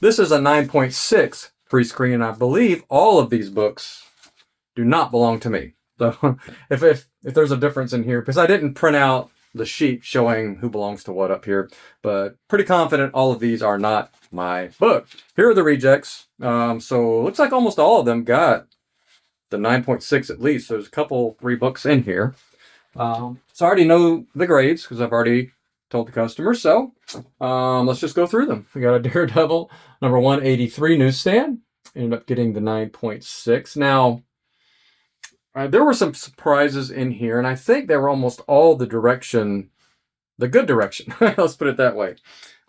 This is a 9.6 pre-screen, and I believe all of these books do not belong to me. So if there's a difference in here, because I didn't print out the sheet showing who belongs to what up here, but pretty confident all of these are not my book. Here are the rejects. So it looks like almost all of them got the 9.6 at least. So there's a couple, 3 books in here. So I already know the grades because I've already told the customer. So let's just go through them. We got a Daredevil number 183 newsstand. Ended up getting the 9.6. Now, there were some surprises in here, and I think they were almost all the good direction. Let's put it that way.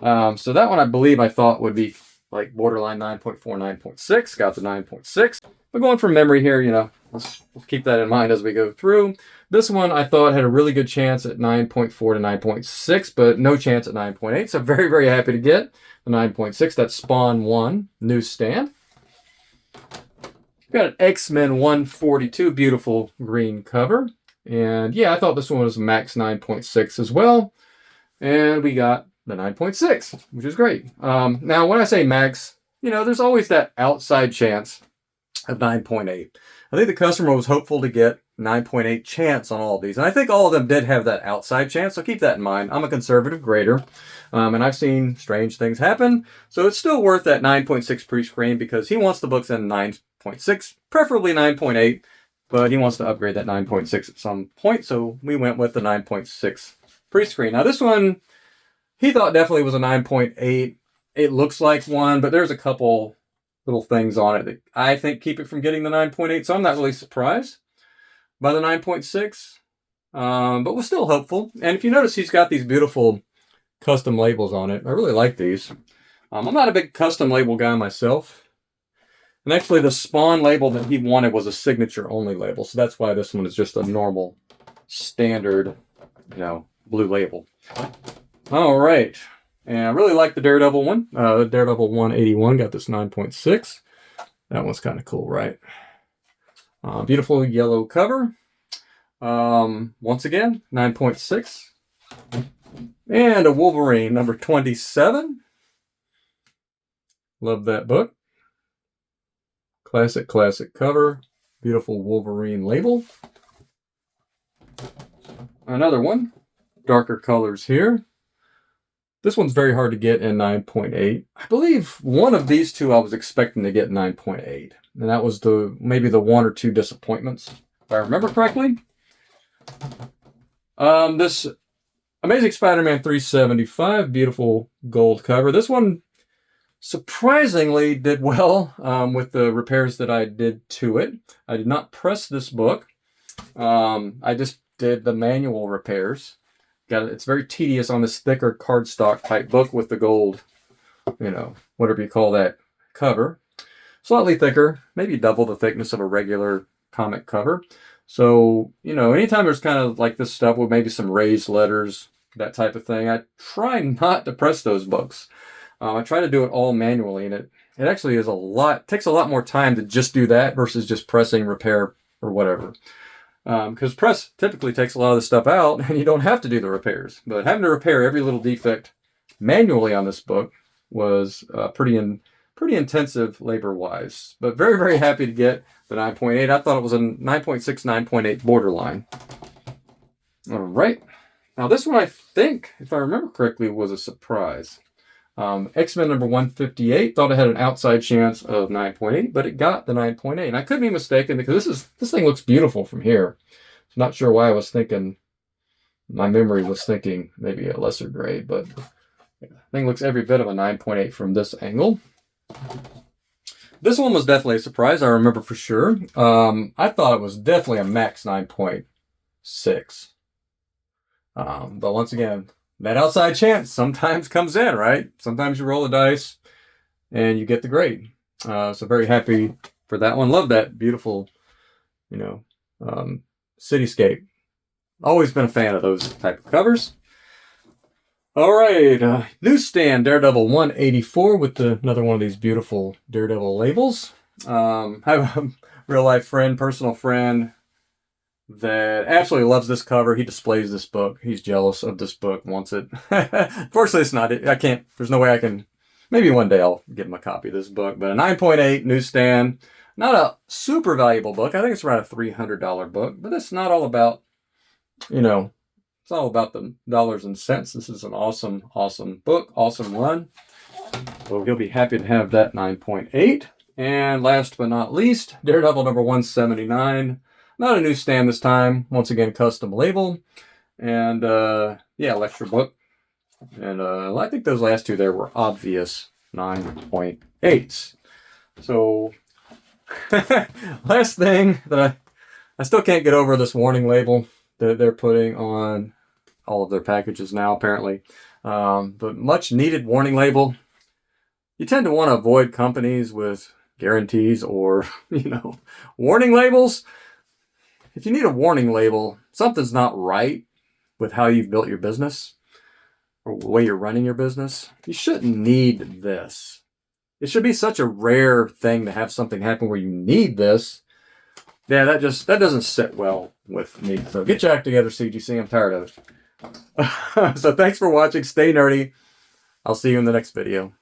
So that one I believe I thought would be like borderline 9.4, 9.6. Got the 9.6. But going from memory here, you know, let's keep that in mind as we go through. This one I thought had a really good chance at 9.4 to 9.6, but no chance at 9.8. So very, very happy to get the 9.6. That's Spawn 1 newsstand. Got an X-Men 142, beautiful green cover. And yeah, I thought this one was max 9.6 as well. And we got the 9.6, which is great. Now, when I say max, you know, there's always that outside chance of 9.8. I think the customer was hopeful to get 9.8 chance on all of these. And I think all of them did have that outside chance, so keep that in mind. I'm a conservative grader, and I've seen strange things happen. So it's still worth that 9.6 pre-screen because he wants the books in 9.6, preferably 9.8, but he wants to upgrade that 9.6 at some point, so we went with the 9.6 pre-screen. Now this one, he thought definitely was a 9.8. It looks like one, but there's a couple little things on it that I think keep it from getting the 9.8, so I'm not really surprised by the 9.6, but we're still hopeful. And if you notice, he's got these beautiful custom labels on it. I really like these. I'm not a big custom label guy myself. And actually, the Spawn label that he wanted was a signature-only label, so that's why this one is just a normal, standard, you know, blue label. All right. And I really like the Daredevil one. Daredevil 181 got this 9.6. That one's kind of cool, right? Beautiful yellow cover. Once again, 9.6. And a Wolverine, number 27. Love that book. Classic cover. Beautiful Wolverine label. Another one. Darker colors here. This one's very hard to get in 9.8. I believe one of these two I was expecting to get 9.8. And that was maybe the 1 or 2 disappointments, if I remember correctly. This Amazing Spider-Man 375, beautiful gold cover. This one surprisingly did well with the repairs that I did to it. I did not press this book. I just did the manual repairs. It's very tedious on this thicker cardstock type book with the gold, you know, whatever you call that cover. Slightly thicker, maybe double the thickness of a regular comic cover. So, you know, anytime there's kind of like this stuff with maybe some raised letters, that type of thing, I try not to press those books. I try to do it all manually, and it actually is takes a lot more time to just do that versus just pressing, repair, or whatever. Because press typically takes a lot of the stuff out and you don't have to do the repairs. But having to repair every little defect manually on this book was pretty intensive labor-wise. But very, very happy to get the 9.8. I thought it was a 9.6, 9.8 borderline. All right. Now this one I think, if I remember correctly, was a surprise. X-Men number 158, thought it had an outside chance of 9.8, but it got the 9.8. And I could be mistaken because this thing looks beautiful from here. I'm not sure why I was thinking, my memory was thinking maybe a lesser grade, but the thing looks every bit of a 9.8 from this angle. This one was definitely a surprise, I remember for sure. I thought it was definitely a max 9.6. But once again, that outside chance sometimes comes in, right? Sometimes you roll the dice and you get the grade. So very happy for that one. Love that beautiful, you know, cityscape. Always been a fan of those type of covers. All right, newsstand Daredevil 184 with another one of these beautiful Daredevil labels. I have a real life friend, personal friend, that absolutely loves this cover. He displays this book. He's jealous of this book, wants it. Fortunately, it's not. I can't. There's no way I can maybe one day I'll get him a copy of this book. But a 9.8 newsstand, not a super valuable book. I think it's around a $300 book, but it's not all about, you know, it's all about the dollars and cents. This is an awesome, awesome book, awesome run. So he'll be happy to have that 9.8. And last but not least, Daredevil number 179. Not a newsstand this time. Once again, custom label. And yeah, lecture book. And I think those last two there were obvious 9.8s. So last thing that I still can't get over this warning label that they're putting on all of their packages now, apparently. But much needed warning label. You tend to want to avoid companies with guarantees or, warning labels. If you need a warning label, something's not right with how you've built your business or the way you're running your business. You shouldn't need this. It should be such a rare thing to have something happen where you need this. Yeah, that doesn't sit well with me. So get your act together, CGC. I'm tired of it. So thanks for watching. Stay nerdy. I'll see you in the next video.